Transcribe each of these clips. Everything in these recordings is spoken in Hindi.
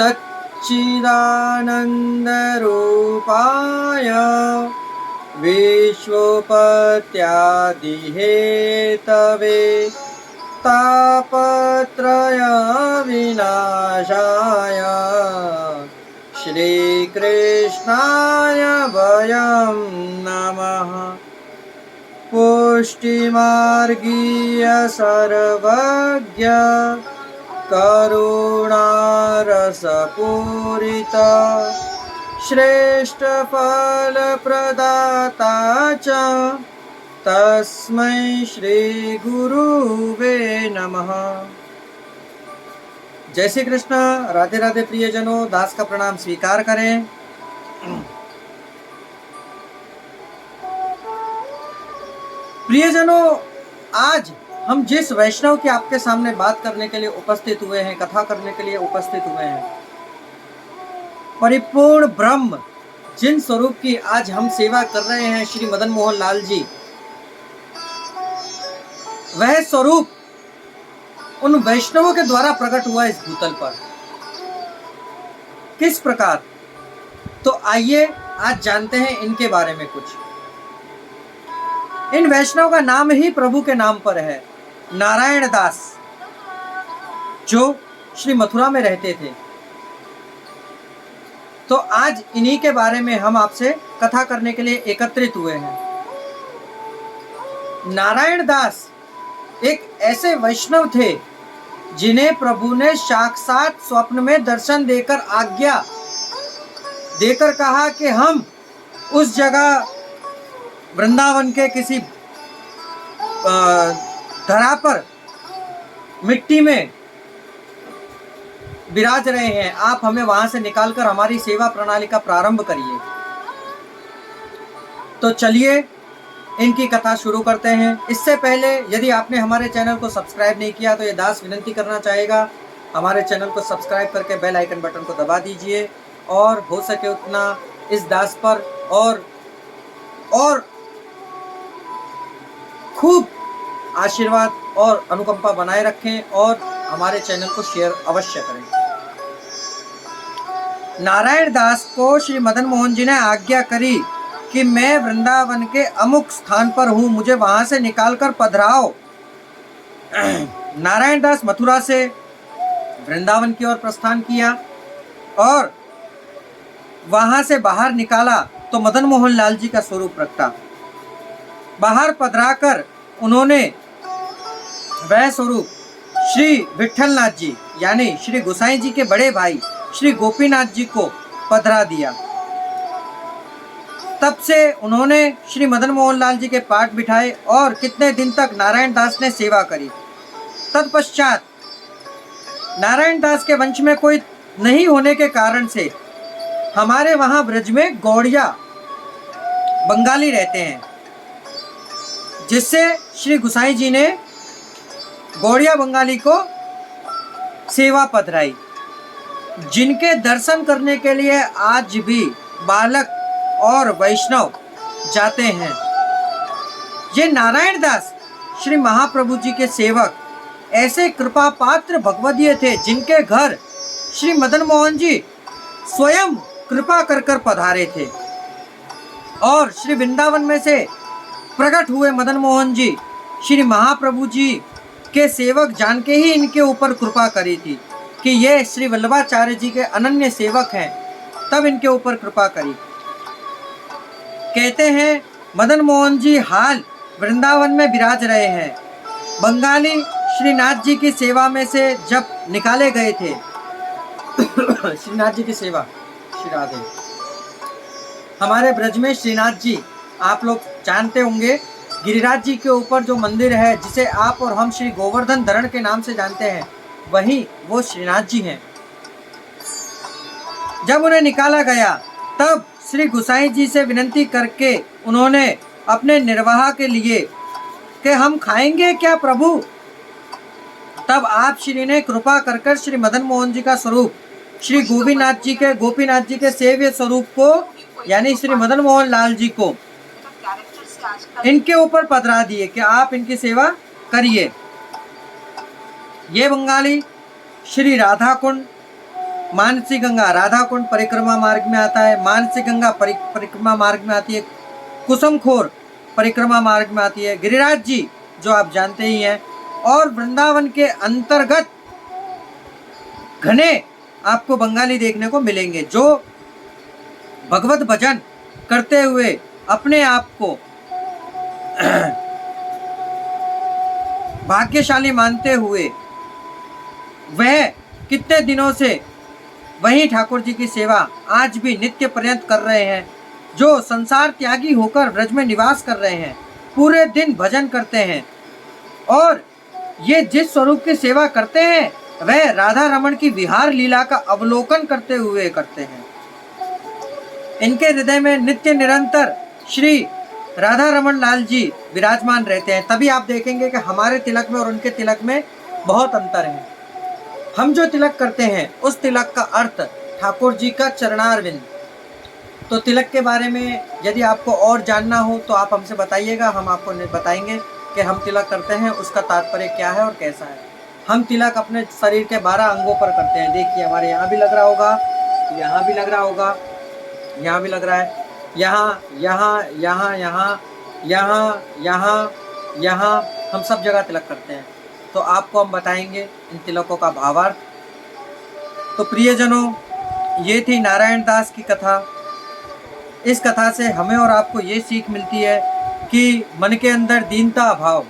सच्चिदानन्दरूपाय विश्वोपत्यादिहेतवे तापत्रय विनाशाय श्रीकृष्णाय वयं नमः। पुष्टिमार्गीय सर्वज्ञ करुणारसपूरित श्रेष्ठ फलप्रदाता च तस्मै श्री गुरुवे नमः। जय श्री कृष्ण। राधे राधे प्रियजनों, दास का प्रणाम स्वीकार करें। प्रियजनों, आज हम जिस वैष्णव की आपके सामने बात करने के लिए उपस्थित हुए हैं, कथा करने के लिए उपस्थित हुए हैं, परिपूर्ण ब्रह्म जिन स्वरूप की आज हम सेवा कर रहे हैं, श्री मदन मोहन लाल जी, वह स्वरूप उन वैष्णवों के द्वारा प्रकट हुआ इस भूतल पर। किस प्रकार? तो आइए आज जानते हैं इनके बारे में कुछ। इन वैष्णव का नाम ही प्रभु के नाम पर है, नारायण दास, जो श्री मथुरा में रहते थे। तो आज इन्हीं के बारे में हम आपसे कथा करने के लिए एकत्रित हुए हैं। नारायण दास एक ऐसे वैष्णव थे जिन्हें प्रभु ने साक्षात स्वप्न में दर्शन देकर आज्ञा देकर कहा कि हम उस जगह वृंदावन के किसी धरा पर मिट्टी में विराज रहे हैं, आप हमें वहां से निकालकर हमारी सेवा प्रणाली का प्रारंभ करिए। तो चलिए इनकी कथा शुरू करते हैं। इससे पहले यदि आपने हमारे चैनल को सब्सक्राइब नहीं किया तो ये दास विनती करना चाहेगा, हमारे चैनल को सब्सक्राइब करके बेल आइकन बटन को दबा दीजिए और हो सके उतना इस दास पर और खूब आशीर्वाद और अनुकंपा बनाए रखें और हमारे चैनल को शेयर अवश्य करें। नारायण दास को श्री मदन मोहन जी ने आज्ञा करी कि मैं वृंदावन के अमुक स्थान पर हूं, मुझे वहां से निकालकर पधराओ। नारायण दास मथुरा से वृंदावन की ओर प्रस्थान किया और वहां से बाहर निकाला तो मदन मोहन लाल जी का स्वरूप प्रकटा। बाहर पधराकर उन्होंने वह स्वरूप श्री विठलनाथ जी यानी श्री गोसाई जी के बड़े भाई श्री गोपीनाथ जी को पधरा दिया। तब से उन्होंने श्री मदन मोहन लाल जी के पाठ बिठाए और कितने दिन तक नारायण दास ने सेवा करी। तत्पश्चात नारायण दास के वंश में कोई नहीं होने के कारण से हमारे वहां ब्रज में गौड़िया बंगाली रहते हैं, जिससे श्री गोसाई जी ने गौड़िया बंगाली को सेवा पधराई, जिनके दर्शन करने के लिए आज भी बालक और वैष्णव जाते हैं। ये नारायण दास श्री महाप्रभु जी के सेवक ऐसे कृपा पात्र भगवदीय थे जिनके घर श्री मदन मोहन जी स्वयं कृपा कर कर पधारे थे और श्री वृंदावन में से प्रकट हुए मदन मोहन जी श्री महाप्रभु जी के सेवक जान के ही इनके ऊपर कृपा करी थी कि ये श्री वल्लभाचार्य जी के अनन्य सेवक हैं, तब इनके ऊपर कृपा करी। कहते हैं मदन मोहन जी हाल वृंदावन में विराज रहे हैं। बंगाली श्रीनाथ जी की सेवा में से जब निकाले गए थे श्रीनाथ जी की सेवा, श्री राधे, हमारे ब्रज में श्रीनाथ जी आप लोग जानते होंगे, गिरिराज जी के ऊपर जो मंदिर है जिसे आप और हम श्री गोवर्धन धरण के नाम से जानते हैं, वही वो श्रीनाथ जी हैं। जब उन्हें निकाला गया तब श्री गोसाई जी से विनती करके उन्होंने अपने निर्वाह के लिए कि हम खाएंगे क्या प्रभु, तब आप श्री ने कृपा कर कर श्री मदन मोहन जी का स्वरूप श्री गोपीनाथ जी के सेव्य स्वरूप को यानी श्री मदन मोहन लाल जी को इनके ऊपर पधरा दिए कि आप इनकी सेवा करिए। ये बंगाली श्री राधा कुंड मानसी गंगा राधा कुंड परिक्रमा मार्ग में आता है, मानसी गंगा परिक्रमा मार्ग में आती है, कुसुमखोर परिक्रमा मार्ग में आती है, गिरिराज जी जो आप जानते ही हैं, और वृंदावन के अंतर्गत घने आपको बंगाली देखने को मिलेंगे जो भगवत भजन करते हुए अपने आप को भाग्यशाली मानते हुए वह कितने दिनों से वही ठाकुर जी की सेवा आज भी नित्य पर्यंत कर रहे हैं, जो संसार त्यागी होकर ब्रज में निवास कर रहे हैं, पूरे दिन भजन करते हैं और ये जिस स्वरूप की सेवा करते हैं वह राधा रमन की विहार लीला का अवलोकन करते हुए करते हैं। इनके हृदय में नित्य निरंतर श्री राधा रमन लाल जी विराजमान रहते हैं। तभी आप देखेंगे कि हमारे तिलक में और उनके तिलक में बहुत अंतर है। हम जो तिलक करते हैं उस तिलक का अर्थ ठाकुर जी का चरणारविंद। तो तिलक के बारे में यदि आपको और जानना हो तो आप हमसे बताइएगा, हम आपको बताएंगे कि हम तिलक करते हैं उसका तात्पर्य क्या है और कैसा है। हम तिलक अपने शरीर के 12 अंगों पर करते हैं। देखिए हमारे यहाँ भी लग रहा होगा, यहाँ भी लग रहा होगा, यहाँ भी लग रहा है, यहाँ यहाँ यहाँ यहाँ यहाँ यहाँ यहाँ हम सब जगह तिलक करते हैं। तो आपको हम बताएंगे इन तिलकों का भावार्थ। तो प्रियजनों, ये थी नारायण दास की कथा। इस कथा से हमें और आपको ये सीख मिलती है कि मन के अंदर दीनता भाव।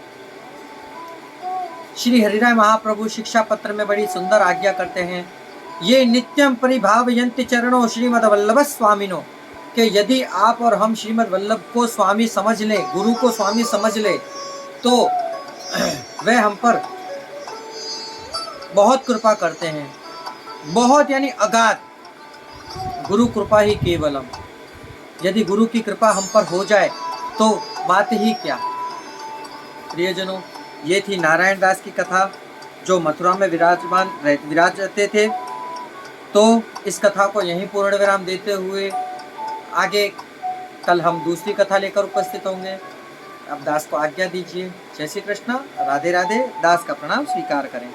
श्री हरिराय महाप्रभु शिक्षा पत्र में बड़ी सुंदर आज्ञा करते हैं, ये नित्यम परिभावयन्ति चरणों श्रीमद वल्लभ स्वामिनो, कि यदि आप और हम श्रीमद वल्लभ को स्वामी समझ लें, गुरु को स्वामी समझ लें, तो वह हम पर बहुत कृपा करते हैं। बहुत यानी अगाध गुरु कृपा ही केवलम। यदि गुरु की कृपा हम पर हो जाए तो बात ही क्या। प्रियजनों, ये थी नारायण दास की कथा जो मथुरा में विराजते थे। तो इस कथा को यहीं पूर्ण विराम देते हुए आगे कल हम दूसरी कथा लेकर उपस्थित होंगे। अब दास को आज्ञा दीजिए। जय श्री कृष्ण, राधे राधे। दास का प्रणाम स्वीकार करें।